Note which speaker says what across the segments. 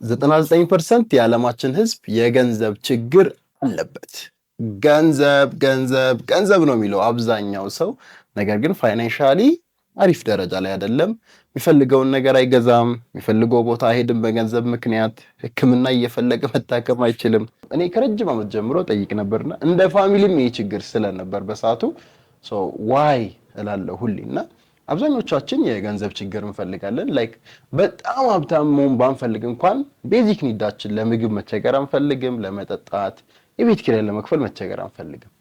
Speaker 1: 99% የዓለማችን ህዝብ የገንዘብ ችግር አለበት። ገንዘብ ገንዘብ ገንዘብ ነው የሚለው አብዛኛው ሰው። ነገር ግን ፋይናንሻሊ አሪፍ ደረጃ ላይ አይደለም። የሚፈልገውን ነገር አይገዛም። የሚፈልገው ቦታ አይሄድም በገንዘብ ምክንያት። ሕክምና እየፈለገ መታከም አይችልም። እኔ ከረጅም ዓመት ጀምሮ ጠይቅ ነበርና እንደ ፋሚሊም ይሄ ችግር ስለነበር በሳቱ ዋይ እላለሁ ሁሌና አብዛኞቻችን የገንዘብ ችግር እንፈልጋለን። ላይክ በጣም ሀብታም መሆን ባንፈልግ እንኳን ቤዚክ ኒዳችን ለምግብ መቸገር አንፈልግም፣ ለመጠጣት የቤት ኪራይ ለመክፈል መቸገር አንፈልግም።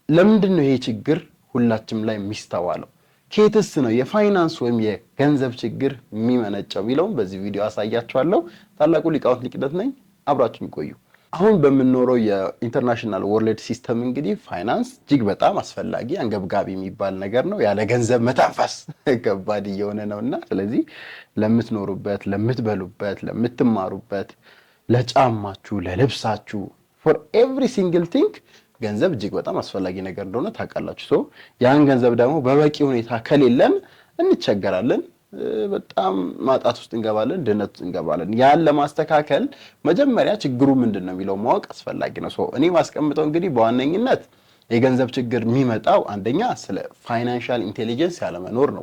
Speaker 1: ለምንድን ነው ይሄ ችግር ሁላችንም ላይ የሚስተዋለው? ከየትስ ነው የፋይናንስ ወይም የገንዘብ ችግር የሚመነጨው የሚለውን በዚህ ቪዲዮ አሳያችኋለሁ። ታላቁ ሊቃውንት ሊቅነት ነኝ፣ አብራችሁን ቆዩ። አሁን በምንኖረው የኢንተርናሽናል ወርልድ ሲስተም እንግዲህ ፋይናንስ እጅግ በጣም አስፈላጊ አንገብጋቢ የሚባል ነገር ነው። ያለ ገንዘብ መታፈስ ከባድ እየሆነ ነውና ስለዚህ ለምትኖሩበት፣ ለምትበሉበት፣ ለምትማሩበት፣ ለጫማችሁ፣ ለልብሳችሁ ፎር ኤቭሪ ሲንግል ቲንግ ገንዘብ እጅግ በጣም አስፈላጊ ነገር እንደሆነ ታውቃላችሁ። ያን ገንዘብ ደግሞ በበቂ ሁኔታ ከሌለን እንቸገራለን። በጣም ማጣት ውስጥ እንገባለን፣ ድህነት ውስጥ እንገባለን። ያን ለማስተካከል መጀመሪያ ችግሩ ምንድነው የሚለው ማወቅ አስፈላጊ ነው። እኔ ማስቀምጠው እንግዲህ በዋነኝነት የገንዘብ ችግር የሚመጣው አንደኛ ስለ ፋይናንሻል ኢንቴሊጀንስ ያለመኖር ነው፣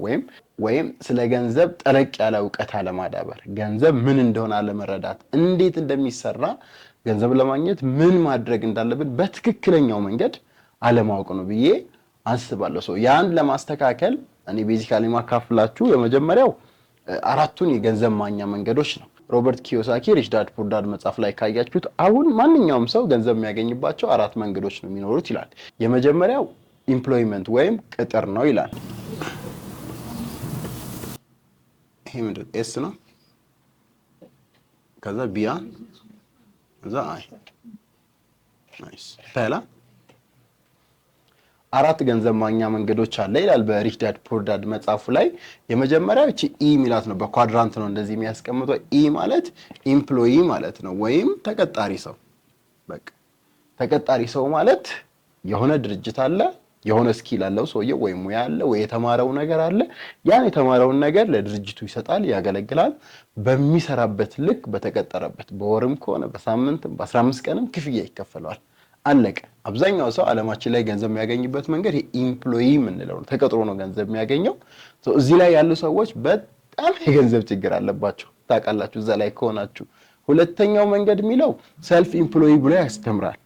Speaker 1: ወይም ስለ ገንዘብ ጠለቅ ያለ እውቀት አለማዳበር፣ ገንዘብ ምን እንደሆነ አለመረዳት፣ እንዴት እንደሚሰራ ገንዘብ ለማግኘት ምን ማድረግ እንዳለብን በትክክለኛው መንገድ አለማወቅ ነው ብዬ አስባለሁ። ያን ለማስተካከል እኔ ቤዚካሊ ማካፍላችሁ የመጀመሪያው አራቱን የገንዘብ ማግኛ መንገዶች ነው። ሮበርት ኪዮሳኪ ሪች ዳድ ፑር ዳድ መጽሐፍ ላይ ካያችሁት አሁን ማንኛውም ሰው ገንዘብ የሚያገኝባቸው አራት መንገዶች ነው የሚኖሩት ይላል። የመጀመሪያው ኢምፕሎይመንት ወይም ቅጥር ነው ይላል። ይሄ ምንድን ኤስ ነው፣ ከዛ ቢያ፣ ከዛ አይ ናይስ ታላ አራት ገንዘብ ማግኛ መንገዶች አለ ይላል በሪች ዳድ ፑር ዳድ መጽሐፉ ላይ። የመጀመሪያው እቺ ኢ ሚላት ነው፣ በኳድራንት ነው እንደዚህ የሚያስቀምጠው። ኢ ማለት ኢምፕሎይ ማለት ነው ወይም ተቀጣሪ ሰው። በቃ ተቀጣሪ ሰው ማለት የሆነ ድርጅት አለ፣ የሆነ ስኪል አለው ሰውየው፣ ወይ ሙያ አለ፣ ወይ የተማረው ነገር አለ። ያን የተማረውን ነገር ለድርጅቱ ይሰጣል፣ ያገለግላል። በሚሰራበት ልክ በተቀጠረበት በወርም ከሆነ በሳምንትም በ15 ቀንም ክፍያ ይከፈለዋል። አለቀ። አብዛኛው ሰው ዓለማችን ላይ ገንዘብ የሚያገኝበት መንገድ ኢምፕሎይ የምንለው ነው። ተቀጥሮ ነው ገንዘብ የሚያገኘው። እዚህ ላይ ያሉ ሰዎች በጣም የገንዘብ ችግር አለባቸው ታውቃላችሁ፣ እዛ ላይ ከሆናችሁ። ሁለተኛው መንገድ የሚለው ሰልፍ ኢምፕሎይ ብሎ ያስተምራል።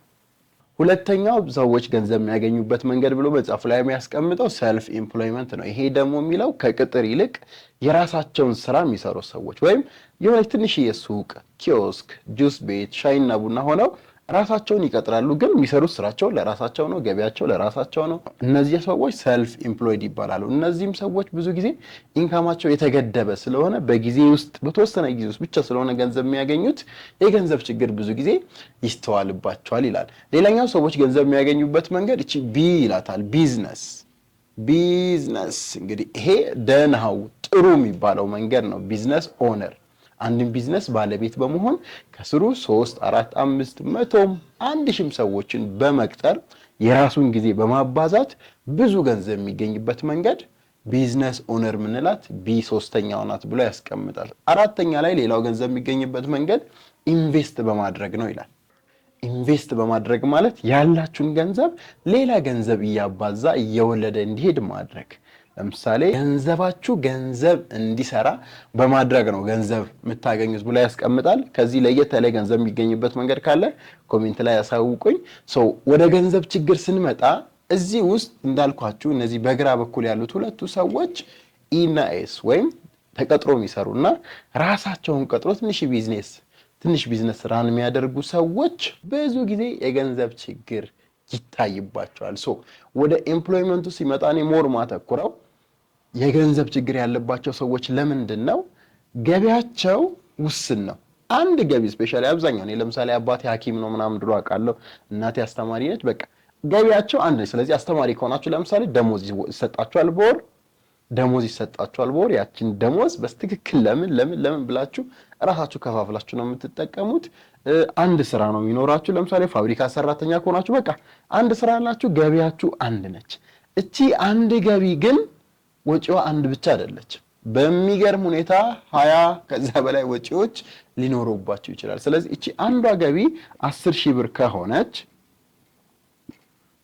Speaker 1: ሁለተኛው ሰዎች ገንዘብ የሚያገኙበት መንገድ ብሎ መጽሐፉ ላይ የሚያስቀምጠው ሰልፍ ኢምፕሎይመንት ነው። ይሄ ደግሞ የሚለው ከቅጥር ይልቅ የራሳቸውን ስራ የሚሰሩ ሰዎች ወይም የሆነ ትንሽዬ ሱቅ፣ ኪዮስክ፣ ጁስ ቤት፣ ሻይና ቡና ሆነው ራሳቸውን ይቀጥራሉ፣ ግን የሚሰሩት ስራቸው ለራሳቸው ነው፣ ገቢያቸው ለራሳቸው ነው። እነዚህ ሰዎች ሰልፍ ኢምፕሎይድ ይባላሉ። እነዚህም ሰዎች ብዙ ጊዜ ኢንካማቸው የተገደበ ስለሆነ በጊዜ ውስጥ በተወሰነ ጊዜ ውስጥ ብቻ ስለሆነ ገንዘብ የሚያገኙት የገንዘብ ችግር ብዙ ጊዜ ይስተዋልባቸዋል ይላል። ሌላኛው ሰዎች ገንዘብ የሚያገኙበት መንገድ እቺ ቢ ይላታል፣ ቢዝነስ። እንግዲህ ይሄ ደህናው ጥሩ የሚባለው መንገድ ነው። ቢዝነስ ኦነር አንድን ቢዝነስ ባለቤት በመሆን ከስሩ 3፣ 4፣ 5፣ 100ም 1000ም ሰዎችን በመቅጠር የራሱን ጊዜ በማባዛት ብዙ ገንዘብ የሚገኝበት መንገድ ቢዝነስ ኦነር ምንላት ቢ ሶስተኛው ናት ብሎ ያስቀምጣል። አራተኛ ላይ ሌላው ገንዘብ የሚገኝበት መንገድ ኢንቨስት በማድረግ ነው ይላል። ኢንቨስት በማድረግ ማለት ያላችሁን ገንዘብ ሌላ ገንዘብ እያባዛ እየወለደ እንዲሄድ ማድረግ። ለምሳሌ ገንዘባችሁ ገንዘብ እንዲሰራ በማድረግ ነው ገንዘብ የምታገኙት ብሎ ያስቀምጣል። ከዚህ ለየት ያለ ገንዘብ የሚገኝበት መንገድ ካለ ኮሜንት ላይ ያሳውቁኝ። ወደ ገንዘብ ችግር ስንመጣ እዚህ ውስጥ እንዳልኳችሁ እነዚህ በግራ በኩል ያሉት ሁለቱ ሰዎች ኢ እና ኤስ ወይም ተቀጥሮ የሚሰሩና ራሳቸውን ቀጥሮ ትንሽ ቢዝነስ ራን የሚያደርጉ ሰዎች ብዙ ጊዜ የገንዘብ ችግር ይታይባቸዋል። ወደ ኤምፕሎይመንቱ ሲመጣ እኔ ሞር ማተኩረው የገንዘብ ችግር ያለባቸው ሰዎች ለምንድን ነው? ገቢያቸው ውስን ነው። አንድ ገቢ ስፔሻሊ አብዛኛው እኔ ለምሳሌ አባቴ ሐኪም ነው ምናምን ድሮ አውቃለሁ፣ እናቴ አስተማሪ ነች። በቃ ገቢያቸው አንድ ነው። ስለዚህ አስተማሪ ከሆናችሁ ለምሳሌ ደሞዝ ይሰጣችኋል በወር ያችን ደሞዝ በትክክል ለምን ብላችሁ እራሳችሁ ከፋፍላችሁ ነው የምትጠቀሙት። አንድ ስራ ነው የሚኖራችሁ። ለምሳሌ ፋብሪካ ሰራተኛ ከሆናችሁ በቃ አንድ ስራ አላችሁ፣ ገቢያችሁ አንድ ነች። እቺ አንድ ገቢ ግን ወጪዋ አንድ ብቻ አይደለችም። በሚገርም ሁኔታ 20 ከዛ በላይ ወጪዎች ሊኖሩባችሁ ይችላል። ስለዚህ እቺ አንዷ ገቢ 10,000 ብር ከሆነች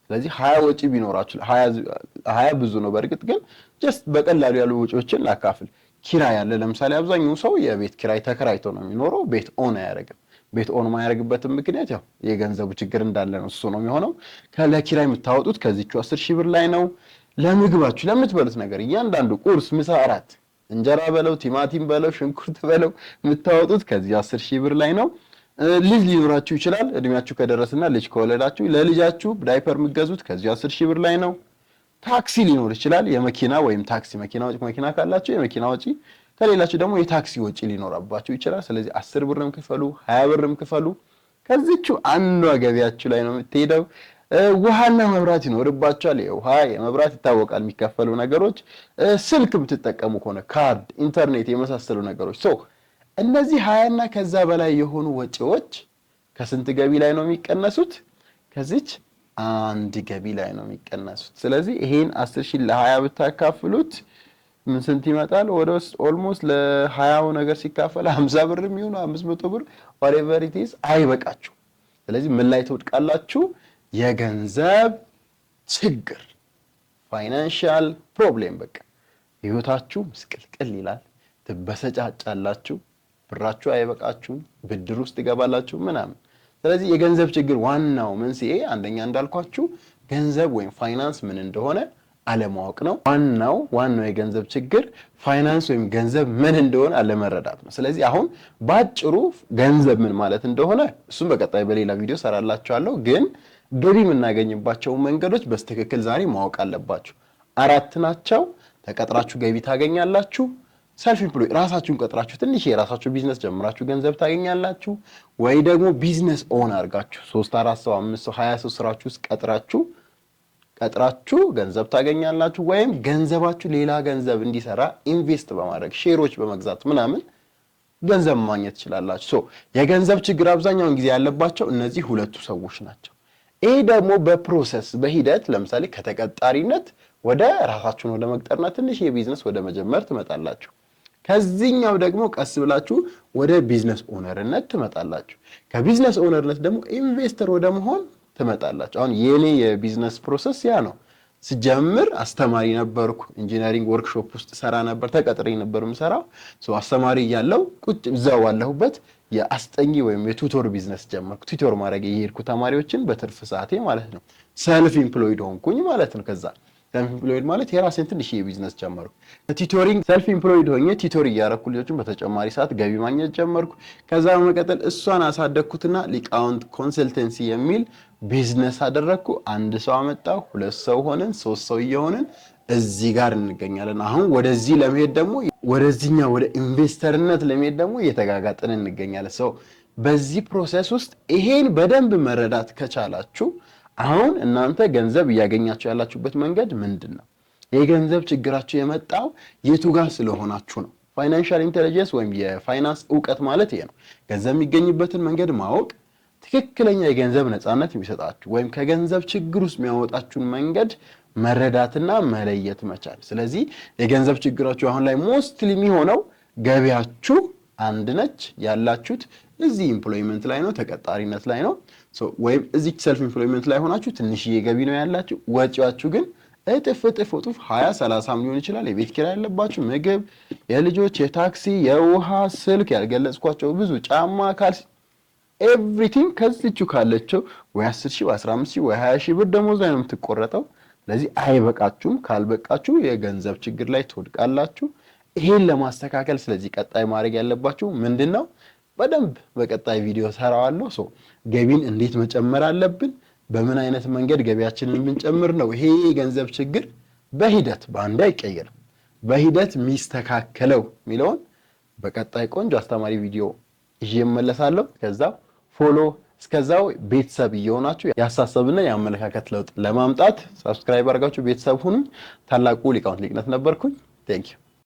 Speaker 1: ስለዚህ 20 ወጪ ቢኖራችሁ 20 ብዙ ነው በእርግጥ ግን ጀስት በቀላሉ ያሉ ወጪዎችን ላካፍል። ኪራይ ያለ ለምሳሌ አብዛኛው ሰው የቤት ኪራይ ተከራይቶ ነው የሚኖረው፣ ቤት ኦን አያደርግም። ቤት ኦን ማያደርግበትም ምክንያት ያው የገንዘቡ ችግር እንዳለ ነው። እሱ ነው የሚሆነው። ለኪራይ የምታወጡት ከዚቹ 10,000 ብር ላይ ነው። ለምግባችሁ ለምትበሉት ነገር እያንዳንዱ ቁርስ፣ ምሳ፣ እራት እንጀራ በለው ቲማቲም በለው ሽንኩርት በለው የምታወጡት ከዚህ 10,000 ብር ላይ ነው። ልጅ ሊኖራችሁ ይችላል። እድሜያችሁ ከደረሰና ልጅ ከወለዳችሁ ለልጃችሁ ዳይፐር የምትገዙት ከዚህ 10,000 ብር ላይ ነው። ታክሲ ሊኖር ይችላል። የመኪና ወይም ታክሲ መኪና ካላችሁ የመኪና ወጪ፣ ከሌላችሁ ደግሞ የታክሲ ወጪ ሊኖርባችሁ ይችላል። ስለዚህ 10 ብርም ክፈሉ 20 ብርም ክፈሉ ከዚቹ አንዷ ገቢያችሁ ላይ ነው የምትሄደው። ውሃና መብራት ይኖርባችኋል። የውሃ የመብራት ይታወቃል የሚከፈሉ ነገሮች። ስልክ የምትጠቀሙ ከሆነ ካርድ፣ ኢንተርኔት የመሳሰሉ ነገሮች እነዚህ 20 እና ከዛ በላይ የሆኑ ወጪዎች ከስንት ገቢ ላይ ነው የሚቀነሱት? ከዚች አንድ ገቢ ላይ ነው የሚቀነሱት። ስለዚህ ይሄን 10,000 ለ20 ብታካፍሉት ምን ስንት ይመጣል? ወደ ውስጥ ኦልሞስት ለ20 ነገር ሲካፈል 50 ብር የሚሆኑ 500 ብር whatever it is አይበቃችሁ። ስለዚህ ምን ላይ ትወድቃላችሁ? የገንዘብ ችግር ፋይናንሻል ፕሮብሌም። በቃ ህይወታችሁ ምስቅልቅል ይላል፣ ትበሰጫጫላችሁ፣ ብራችሁ አይበቃችሁም፣ ብድር ውስጥ ትገባላችሁ ምናምን። ስለዚህ የገንዘብ ችግር ዋናው መንስኤ አንደኛ እንዳልኳችሁ ገንዘብ ወይም ፋይናንስ ምን እንደሆነ አለማወቅ ነው። ዋናው የገንዘብ ችግር ፋይናንስ ወይም ገንዘብ ምን እንደሆነ አለመረዳት ነው። ስለዚህ አሁን ባጭሩ ገንዘብ ምን ማለት እንደሆነ እሱም በቀጣይ በሌላ ቪዲዮ ሰራላችኋለሁ። ግን ገቢ የምናገኝባቸው መንገዶች በስትክክል ዛሬ ማወቅ አለባችሁ። 4 ናቸው። ተቀጥራችሁ ገቢ ታገኛላችሁ። ሰልፍ ኢምፕሎይ ራሳችሁን ቀጥራችሁ ትንሽ የራሳችሁ ቢዝነስ ጀምራችሁ ገንዘብ ታገኛላችሁ። ወይ ደግሞ ቢዝነስ ኦን አድርጋችሁ 3 4 ሰው 5 ሰው 20 ሰው ስራችሁ ውስጥ ቀጥራችሁ ገንዘብ ታገኛላችሁ። ወይም ገንዘባችሁ ሌላ ገንዘብ እንዲሰራ ኢንቨስት በማድረግ ሼሮች በመግዛት ምናምን ገንዘብ ማግኘት ትችላላችሁ። የገንዘብ ችግር አብዛኛውን ጊዜ ያለባቸው እነዚህ ሁለቱ ሰዎች ናቸው። ይሄ ደግሞ በፕሮሰስ በሂደት ለምሳሌ ከተቀጣሪነት ወደ ራሳችሁን ወደ መቅጠርና ትንሽ የቢዝነስ ወደ መጀመር ትመጣላችሁ። ከዚህኛው ደግሞ ቀስ ብላችሁ ወደ ቢዝነስ ኦነርነት ትመጣላችሁ። ከቢዝነስ ኦነርነት ደግሞ ኢንቨስተር ወደ መሆን ትመጣላችሁ። አሁን የኔ የቢዝነስ ፕሮሰስ ያ ነው። ስጀምር አስተማሪ ነበርኩ። ኢንጂነሪንግ ወርክሾፕ ውስጥ ሰራ ነበር። ተቀጥሬ ነበር የምሰራው። አስተማሪ እያለሁ ቁጭ ብዛው ባለሁበት የአስጠኚ ወይም የቱቶር ቢዝነስ ጀመርኩ። ቱቶር ማድረግ የሄድኩ ተማሪዎችን በትርፍ ሰዓቴ ማለት ነው። ሰልፍ ኢምፕሎይድ ሆንኩኝ ማለት ነው። ከዛ ሰልፍ ኢምፕሎይድ ማለት የራሴን ትንሽ የቢዝነስ ጀመርኩ። ቲቶሪንግ ሰልፍ ኢምፕሎይድ ሆኜ ቲቶር እያረኩ ልጆችን በተጨማሪ ሰዓት ገቢ ማግኘት ጀመርኩ። ከዛ በመቀጠል እሷን አሳደግኩትና ሊቃውንት ኮንሰልተንሲ የሚል ቢዝነስ አደረግኩ። 1 ሰው አመጣው፣ 2 ሰው ሆነን 3 ሰው እየሆንን እዚህ ጋር እንገኛለን። አሁን ወደዚህ ለመሄድ ደግሞ ወደዚህኛው ወደ ኢንቨስተርነት ለመሄድ ደግሞ እየተጋጋጥን እንገኛለን። በዚህ ፕሮሰስ ውስጥ ይሄን በደንብ መረዳት ከቻላችሁ አሁን እናንተ ገንዘብ እያገኛችሁ ያላችሁበት መንገድ ምንድነው? የገንዘብ ችግራችሁ የመጣው የቱ ጋር ስለሆናችሁ ነው። ፋይናንሻል ኢንተለጀንስ ወይም የፋይናንስ ዕውቀት ማለት ይሄ ነው። ገንዘብ የሚገኝበትን መንገድ ማወቅ፣ ትክክለኛ የገንዘብ ነፃነት የሚሰጣችሁ ወይም ከገንዘብ ችግር ውስጥ የሚያወጣችሁን መንገድ መረዳትና መለየት መቻል። ስለዚህ የገንዘብ ችግራችሁ አሁን ላይ ሞስትሊ የሚሆነው ገቢያችሁ አንድ ነች፣ ያላችሁት እዚህ ኢምፕሎይመንት ላይ ነው፣ ተቀጣሪነት ላይ ነው። ወይም እዚህ ሰልፍ ኢምፕሎይመንት ላይ ሆናችሁ ትንሽዬ ገቢ ነው ያላችሁ። ወጪያችሁ ግን እጥፍ 20 30 ሊሆን ይችላል። የቤት ኪራይ ያለባችሁ፣ ምግብ፣ የልጆች የታክሲ፣ የውሃ፣ ስልክ፣ ያልገለጽኳቸው ብዙ ጫማ፣ ካልሲ ኤቭሪቲንግ ከዚቹ ካለችው ወይ 10,000 ወይ 15,000 ወይ 20,000 ብር ደሞዝ ላይ ነው የምትቆረጠው። ስለዚህ አይበቃችሁም። ካልበቃችሁ የገንዘብ ችግር ላይ ትወድቃላችሁ። ይሄን ለማስተካከል ስለዚህ ቀጣይ ማድረግ ያለባችሁ ምንድነው? በደንብ በቀጣይ ቪዲዮ ሰራዋለሁ። ገቢን እንዴት መጨመር አለብን፣ በምን አይነት መንገድ ገቢያችንን የምንጨምር ነው። ይሄ የገንዘብ ችግር በሂደት በአንድ አይቀየርም፣ በሂደት የሚስተካከለው የሚለውን በቀጣይ ቆንጆ አስተማሪ ቪዲዮ ይዤ እመለሳለሁ። እስከዛው ቤተሰብ እየሆናችሁ ያሳሰብና የአመለካከት ለውጥ ለማምጣት ሰብስክራይብ አድርጋችሁ ቤተሰብ ሁኑ። ታላቁ ሊቃውንት ሊቅነት ነበርኩኝ። ቴንክ ዩ